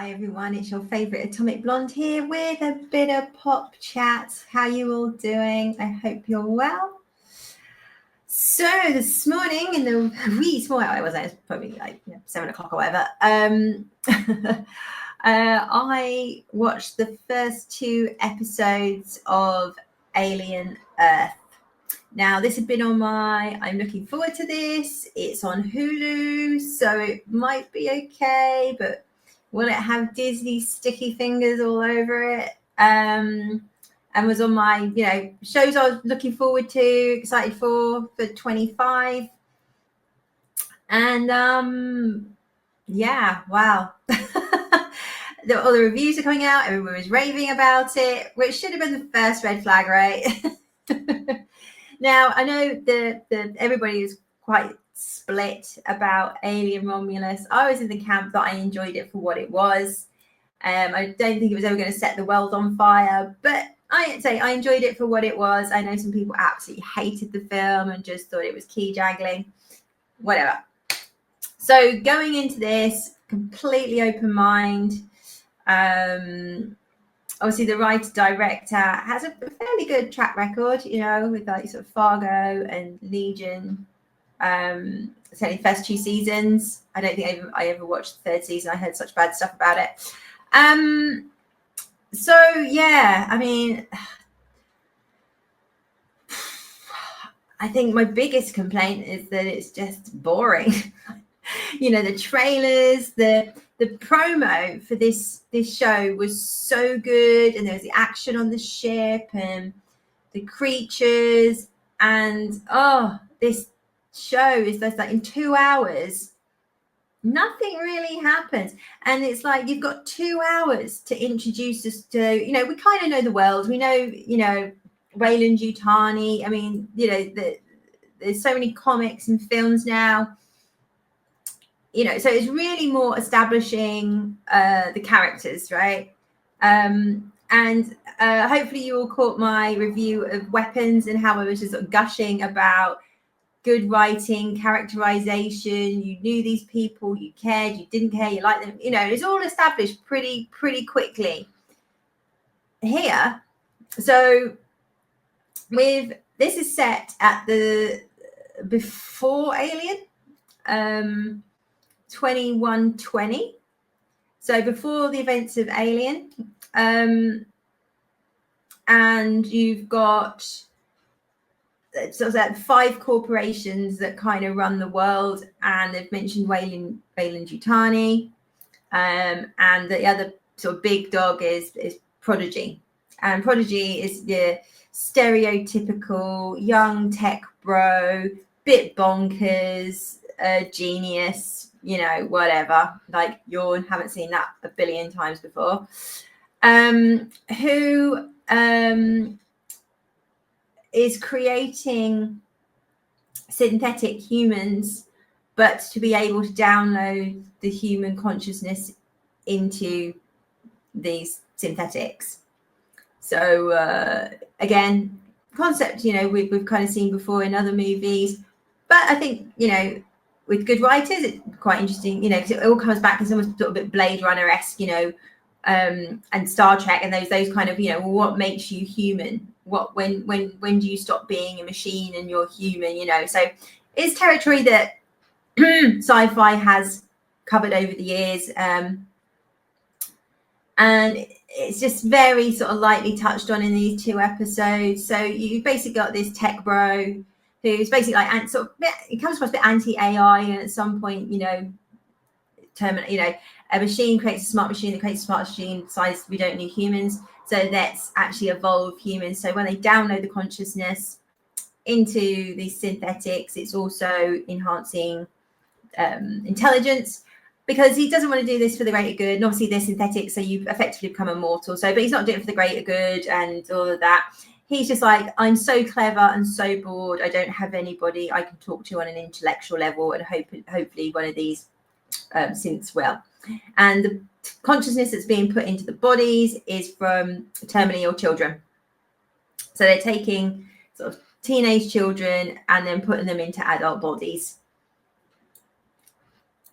Hi everyone, it's your favourite Atomic Blonde here with a bit of pop chat. How you all doing? I hope you're well. So this morning in the wee small hour, it wasn't, it's probably like 7 o'clock or whatever. I watched the first 2 episodes of Alien Earth. Now, this had been on I'm looking forward to this. It's on Hulu, so it might be okay, but will it have Disney sticky fingers all over it? And was on my, shows I was looking forward to, excited for 25. And wow. All the reviews are coming out. Everyone was raving about it, which should have been the first red flag, right? Now, I know that everybody is quite split about Alien Romulus. I was in the camp that I enjoyed it for what it was. I don't think it was ever going to set the world on fire, but I enjoyed it for what it was. I know some people absolutely hated the film and just thought it was key jangling, whatever. So going into this, completely open mind. Obviously, the writer-director has a fairly good track record, with like sort of Fargo and Legion. Certainly the first 2 seasons. I don't think I ever watched the 3rd season. I heard such bad stuff about it. So yeah, I mean, I think my biggest complaint is that it's just boring. The trailers, the promo for this show was so good, and there was the action on the ship and the creatures, and this show is just like in 2 hours nothing really happens, and it's like you've got 2 hours to introduce us to, we kind of know the world, we know Weyland-Yutani. I mean, there's so many comics and films now. So it's really more establishing the characters, right? And hopefully you all caught my review of Weapons and how I was just sort of gushing about good writing, characterization. You knew these people, you cared, you didn't care, you liked them. It's all established pretty quickly here. So this is set at the before Alien. 2120, so before the events of Alien, and you've got sort of 5 corporations that kind of run the world, and they've mentioned Weyland-Yutani, and the other sort of big dog is Prodigy, and Prodigy is the stereotypical young tech bro, bit bonkers, genius, whatever, like Yawn, haven't seen that a billion times before, who is creating synthetic humans, but to be able to download the human consciousness into these synthetics. So again, concept, we've kind of seen before in other movies, but I think, with good writers, it's quite interesting, because it all comes back, it's almost sort of a bit Blade Runner-esque, and Star Trek, and those kind of, what makes you human? When do you stop being a machine and you're human? So it's territory that sci-fi has covered over the years, and it's just very sort of lightly touched on in these 2 episodes. So you've basically got this tech bro who's basically like, and sort of, it comes across a bit anti-AI, and at some point, a machine creates a smart machine that creates a smart machine, decides we don't need humans, so let's actually evolve humans. So when they download the consciousness into these synthetics, it's also enhancing intelligence, because he doesn't want to do this for the greater good. And obviously they're synthetic, so you effectively become immortal. But he's not doing it for the greater good and all of that. He's just like, I'm so clever and so bored. I don't have anybody I can talk to on an intellectual level, and hopefully one of these synths will. And the consciousness that's being put into the bodies is from terminally ill children. So they're taking sort of teenage children and then putting them into adult bodies.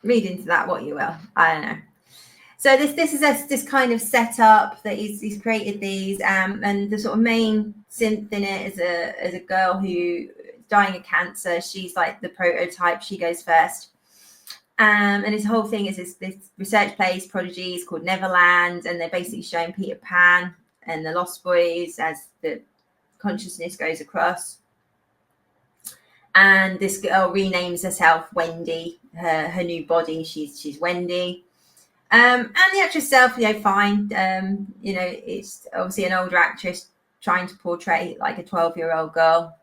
Read into that what you will. I don't know. So this is this kind of setup that he's created these, and the sort of main synth in it is a girl who is dying of cancer. She's like the prototype. She goes first, and his whole thing is this research place prodigies called Neverland, and they're basically showing Peter Pan and the Lost Boys as the consciousness goes across. And this girl renames herself Wendy. Her new body, she's Wendy. And the actress herself, fine. It's obviously an older actress trying to portray like a 12-year-old girl.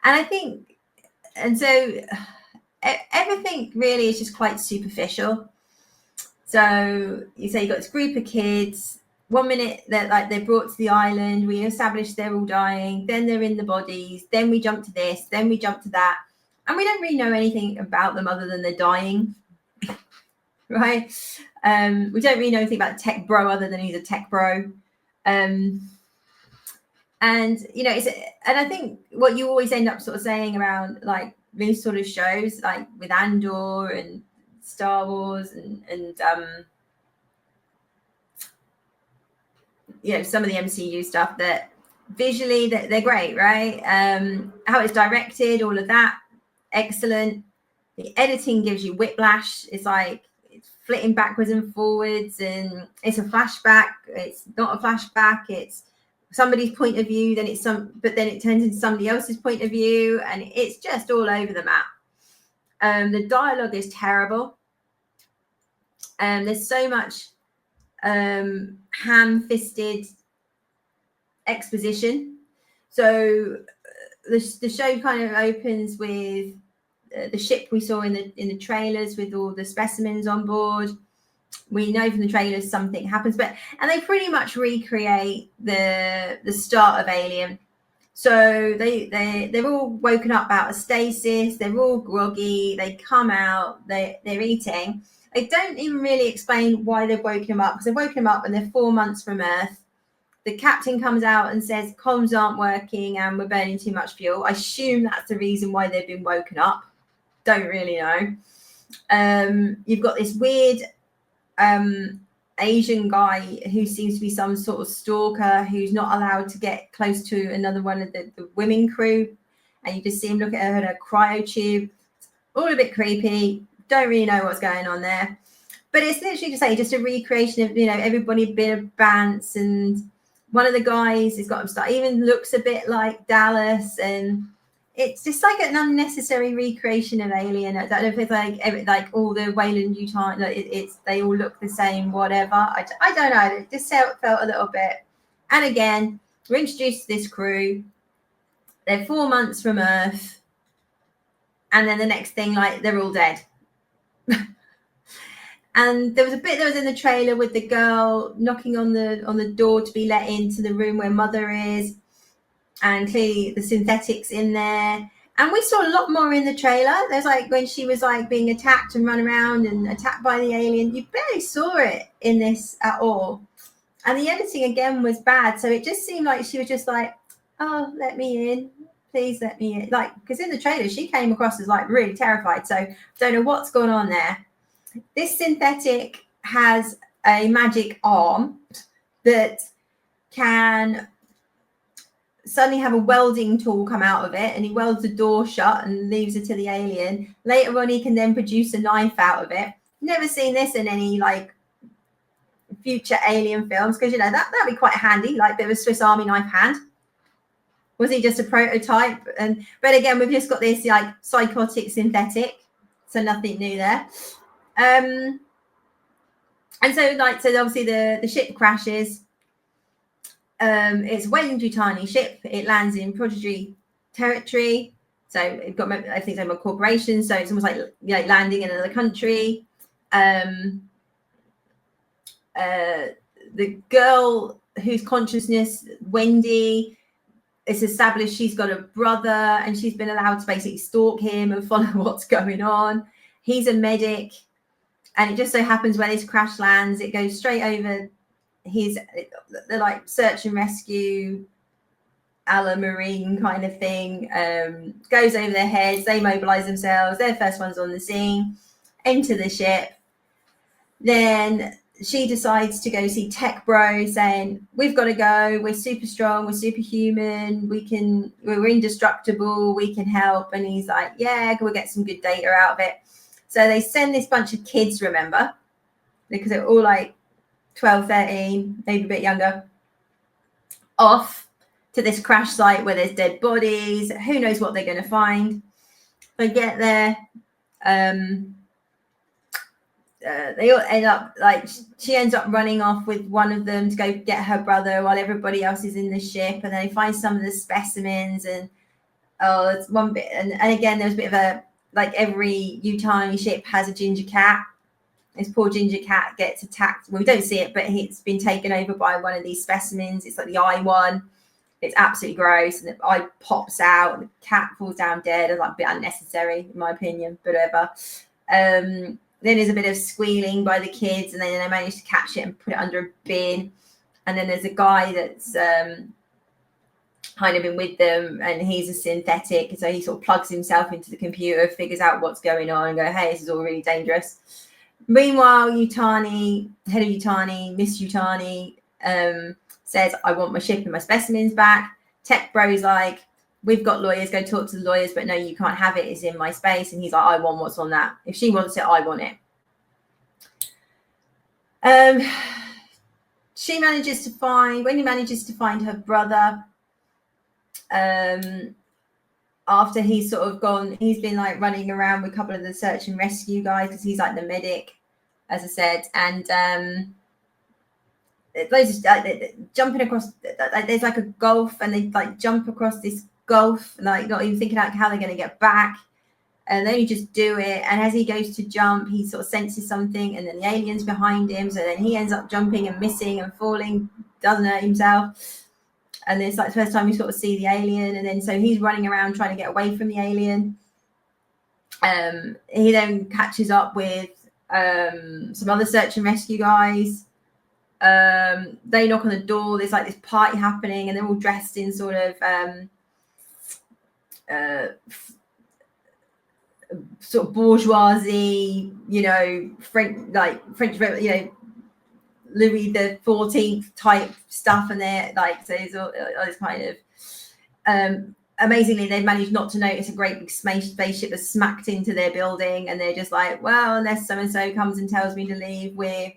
And I think, and so everything really is just quite superficial. So you say you've got this group of kids. 1 minute they're brought to the island. We establish they're all dying. Then they're in the bodies. Then we jump to this. Then we jump to that. And we don't really know anything about them other than they're dying. Right? We don't really know anything about Tech Bro other than he's a tech bro. And I think what you always end up sort of saying around like these sort of shows, like with Andor and Star Wars and some of the MCU stuff, that visually that they're great, right? How it's directed, all of that, excellent. The editing gives you whiplash. It's like it's flitting backwards and forwards, and it's a flashback. It's not a flashback. It's somebody's point of view. But then it turns into somebody else's point of view, and it's just all over the map. The dialogue is terrible. There's so much ham-fisted exposition. So the show kind of opens with the ship we saw in the trailers with all the specimens on board. We know from the trailers something happens, and they pretty much recreate the start of Alien. So they're all woken up out of stasis. They're all groggy. They come out. They're eating. They don't even really explain why they've woken them up, because they've woken them up and they're 4 months from Earth. The captain comes out and says comms aren't working and we're burning too much fuel. I assume that's the reason why they've been woken up. Don't really know. You've got this weird Asian guy who seems to be some sort of stalker who's not allowed to get close to another one of the women crew. And you just see him look at her in a cryo tube. All a bit creepy. Don't really know what's going on there. But it's literally just a recreation of, everybody being a Bants, and one of the guys has got him started, even looks a bit like Dallas, and it's just like an unnecessary recreation of Alien. I don't know if it's like all the Wayland Utah, they all look the same, whatever. I don't know. It just felt a little bit. And again, we're introduced to this crew. They're 4 months from Earth, and then the next thing, like, they're all dead. And there was a bit that was in the trailer with the girl knocking on the door to be let into the room where Mother is, and clearly the synthetics in there. And we saw a lot more in the trailer. There's like when she was like being attacked and run around and attacked by the alien. You barely saw it in this at all. And the editing again was bad. So it just seemed like she was just like, oh, let me in. Please let me in. Like, because in the trailer, she came across as like really terrified. So I don't know what's going on there. This synthetic has a magic arm that can suddenly have a welding tool come out of it, and he welds the door shut and leaves it to the alien. Later on, he can then produce a knife out of it. Never seen this in any like future Alien films, because that'd be quite handy, like a bit of a Swiss Army knife hand. Was he just a prototype? But again, we've just got this like psychotic synthetic, so nothing new there. And so obviously the ship crashes. It's a Weyland-Yutani ship. It lands in Prodigy territory. So it got everything's owned by corporations. So it's almost like landing in another country. The girl whose consciousness, Wendy, it's established she's got a brother, and she's been allowed to basically stalk him and follow what's going on. He's a medic. And it just so happens where this crash lands, it goes straight over the like search and rescue a la Marine kind of thing, goes over their heads. They mobilize themselves. They're the first ones on the scene, enter the ship. Then she decides to go see Tech Bro, saying, we've got to go, we're super strong, we're superhuman, we're indestructible, we can help. And he's like, yeah, we'll get some good data out of it. So they send this bunch of kids, remember, because they're all like 12, 13, maybe a bit younger, off to this crash site where there's dead bodies. Who knows what they're going to find. They get there. They all end up, like, she ends up running off with one of them to go get her brother while everybody else is in the ship. And then they find some of the specimens, and it's one bit. And again, there's a bit of a, like, every Yutani ship has a ginger cat. This poor ginger cat gets attacked. Well, we don't see it, but it's been taken over by one of these specimens. It's like the eye one. It's absolutely gross, and the eye pops out, and the cat falls down dead. It's like a bit unnecessary, in my opinion, but whatever. Then there's a bit of squealing by the kids, and then they manage to catch it and put it under a bin. And then there's a guy that's kind of been with them, and he's a synthetic, so he sort of plugs himself into the computer, figures out what's going on, and go, hey, this is all really dangerous. Meanwhile, Yutani, head of Yutani, Miss Yutani, says, I want my ship and my specimens back. Tech Bro's like, we've got lawyers, go talk to the lawyers, but no, you can't have it, it's in my space. And he's like, I want what's on that. If she wants it, I want it. Wendy manages to find her brother, after he's sort of gone. He's been like running around with a couple of the search and rescue guys, because he's like the medic, as I said. And those jumping across, there's like a gulf, and they like jump across this gulf, like not even thinking about how they're going to get back, and then you just do it. And as he goes to jump, he sort of senses something, and then the alien's behind him, so then he ends up jumping and missing and falling, doesn't hurt himself. And it's like the first time you sort of see the alien, and then so he's running around trying to get away from the alien. He then catches up with some other search and rescue guys. They knock on the door. There's like this party happening, and they're all dressed in sort of bourgeoisie, French, Louis the 14th type stuff. And they're like, so it's all this kind of amazingly, they've managed not to notice a great big spaceship has smacked into their building, and they're just like, well, unless so and so comes and tells me to leave, we're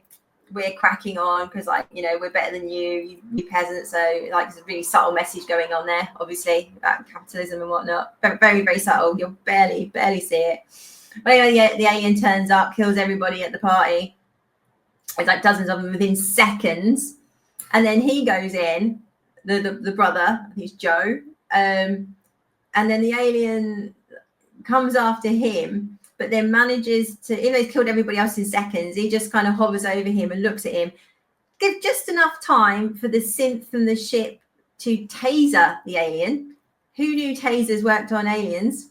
cracking on, because we're better than you peasants. So like, there's a really subtle message going on there, obviously, about capitalism and whatnot. Very, very subtle. You'll barely see it. But anyway, the alien turns up, kills everybody at the party. It's like dozens of them within seconds. And then he goes in, the brother, he's Joe, and then the alien comes after him, but then manages to, even though he's killed everybody else in seconds, he just kind of hovers over him and looks at him. Give just enough time for the synth from the ship to taser the alien. Who knew tasers worked on aliens?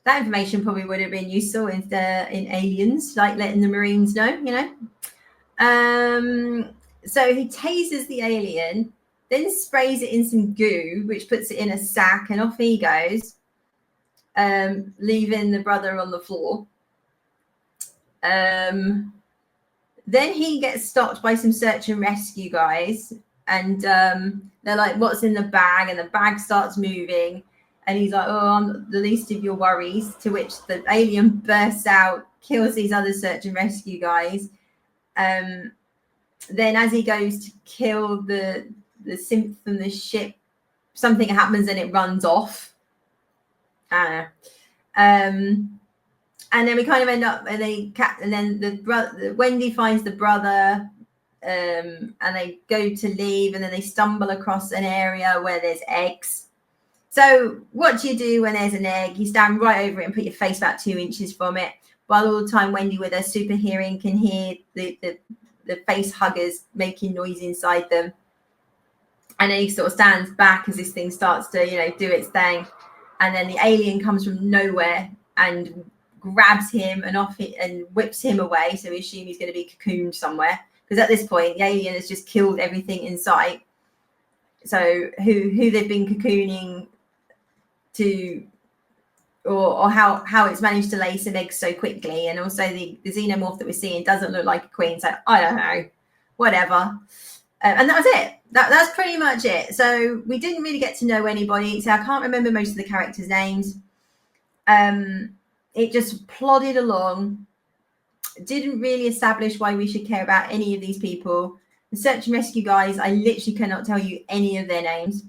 That information probably would have been useful in Aliens, like letting the Marines know, So he tasers the alien, then sprays it in some goo, which puts it in a sack, and off he goes, leaving the brother on the floor. Then he gets stopped by some search and rescue guys, and they're like, what's in the bag? And the bag starts moving, and he's like, oh, I'm the least of your worries, to which the alien bursts out, kills these other search and rescue guys. Then as he goes to kill the synth from the ship, something happens and it runs off. And then we kind of end up, and then Wendy finds the brother, and they go to leave, and then they stumble across an area where there's eggs. So what do you do when there's an egg? You stand right over it and put your face about 2 inches from it, while all the time Wendy, with her super hearing, can hear the face huggers making noise inside them. And then he sort of stands back as this thing starts to, do its thing. And then the alien comes from nowhere and grabs him and whips him away. So we assume he's going to be cocooned somewhere, because at this point the alien has just killed everything in sight. So who they've been cocooning to or how it's managed to lay some eggs so quickly, and also the xenomorph that we're seeing doesn't look like a queen. So I don't know, whatever. And that was it. That's pretty much it. So we didn't really get to know anybody. So I can't remember most of the characters' names. It just plodded along. Didn't really establish why we should care about any of these people. The search and rescue guys, I literally cannot tell you any of their names.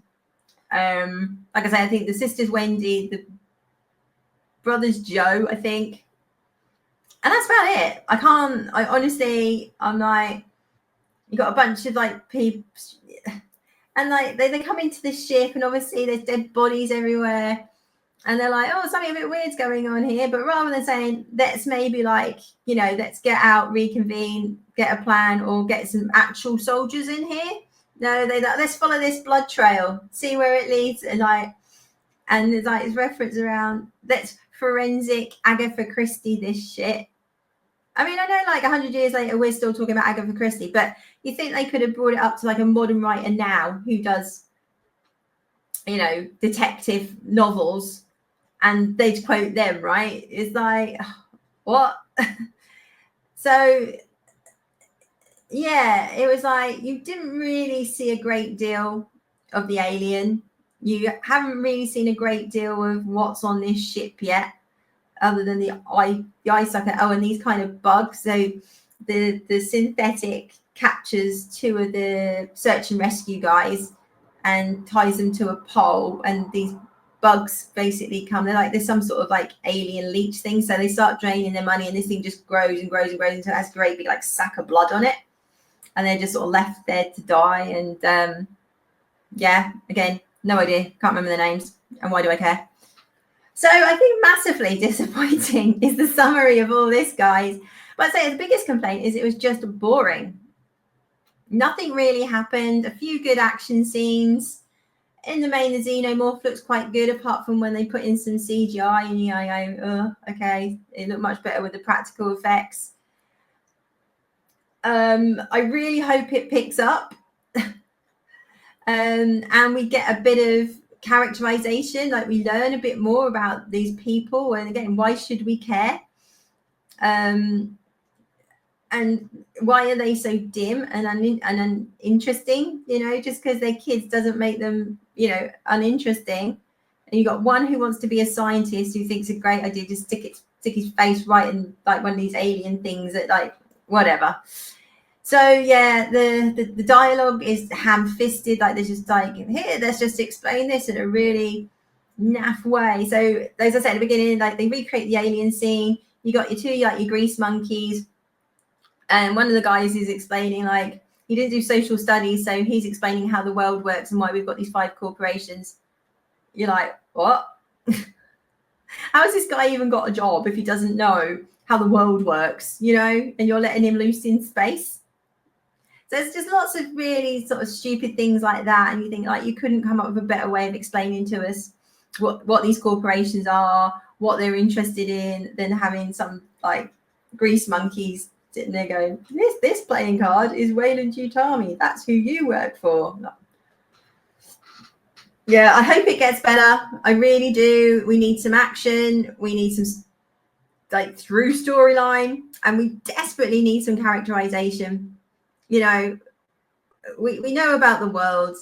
Like I say, I think the sisters Wendy, the brothers Joe, I think, and that's about it. I honestly, I'm like, you got a bunch of like people, and like they come into the ship, and obviously there's dead bodies everywhere, and they're like, oh, something a bit weird's going on here. But rather than saying, let's maybe like, let's get out, reconvene, get a plan, or get some actual soldiers in here. No, they like, let's follow this blood trail, see where it leads, and there's like this reference around, let's forensic Agatha Christie this shit. I mean, I know like 100 years later, we're still talking about Agatha Christie, but you think they could have brought it up to like a modern writer now who does, detective novels, and they'd quote them, right? It's like, what? So, yeah, it was like you didn't really see a great deal of the alien. You haven't really seen a great deal of what's on this ship yet, other than the eye sucker. Oh, and these kind of bugs. So the synthetic captures two of the search and rescue guys and ties them to a pole, and these bugs basically come. They're like, there's some sort of like alien leech thing. So they start draining their money, and this thing just grows and grows and grows until it has a great big like sack of blood on it. And they're just sort of left there to die. And yeah, again, no idea. Can't remember the names. And why do I care? So I think massively disappointing is the summary of all this, guys. But I'd say the biggest complaint is it was just boring. Nothing really happened. A few good action scenes. In the main, the xenomorph looks quite good, apart from when they put in some CGI, and you go, oh, okay, it looked much better with the practical effects. I really hope it picks up, and we get a bit of characterization, like we learn a bit more about these people, and again, why should we care? And why are they so dim and uninteresting? Just because they're kids doesn't make them, uninteresting. And you got one who wants to be a scientist, who thinks it's a great idea to stick his face right in like one of these alien things that like whatever. So yeah, the dialogue is ham-fisted. Like there's just like, here, let's just explain this in a really naff way. So as I said at the beginning, like they recreate the alien scene. You got your two like your grease monkeys, and one of the guys is explaining like he didn't do social studies, so he's explaining how the world works and why we've got these 5 corporations. You're like, what? How has this guy even got a job if he doesn't know how the world works? And you're letting him loose in space. So there's just lots of really sort of stupid things like that, and you think like you couldn't come up with a better way of explaining to us what these corporations are, what they're interested in, than having some like grease monkeys sitting there going, this playing card is Wayland Utami. That's who you work for. Yeah, I hope it gets better. I really do. We need some action. We need some like through storyline, and we desperately need some characterization. We know about the world,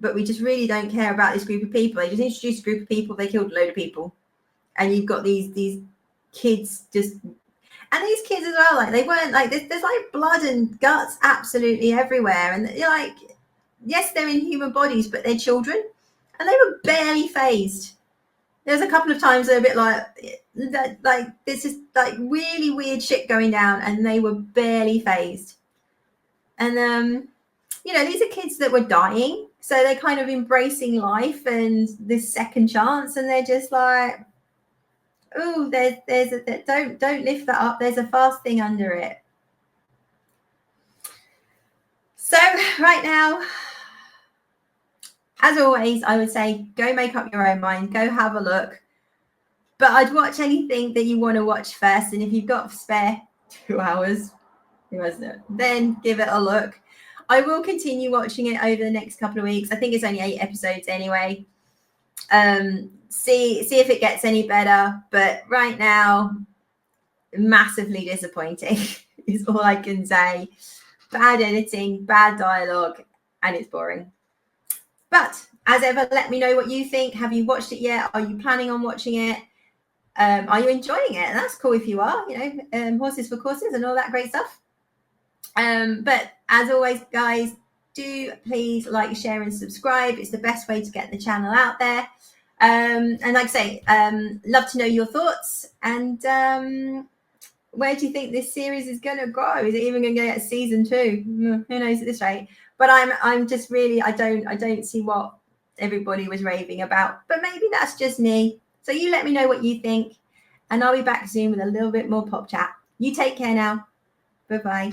but we just really don't care about this group of people. They just introduced a group of people, they killed a load of people, and you've got these kids just, and these kids as well, like they weren't like there's like blood and guts absolutely everywhere, and you're like, yes, they're in human bodies, but they're children, and they were barely phased. There's a couple of times they're a bit like this is like really weird shit going down, and they were barely phased. And these are kids that were dying, so they're kind of embracing life and this second chance, and they're just like, oh, there's a don't lift that up. There's a fast thing under it. So right now, as always, I would say go make up your own mind, go have a look. But I'd watch anything that you want to watch first, and if you've got spare 2 hours, then give it a look. I will continue watching it over the next couple of weeks. I think it's only 8 episodes anyway. see if it gets any better. But right now, massively disappointing is all I can say. Bad editing, bad dialogue, and it's boring. But as ever, let me know what you think. Have you watched it yet? Are you planning on watching it? Are you enjoying it? And that's cool if you are, horses for courses and all that great stuff. But as always, guys, do please like, share, and subscribe. It's the best way to get the channel out there. And like I say, love to know your thoughts. And where do you think this series is going to go? Is it even going to get season 2? Who knows at this rate? But I'm just really, I don't see what everybody was raving about. But maybe that's just me. So you let me know what you think, and I'll be back soon with a little bit more pop chat. You take care now. Bye-bye.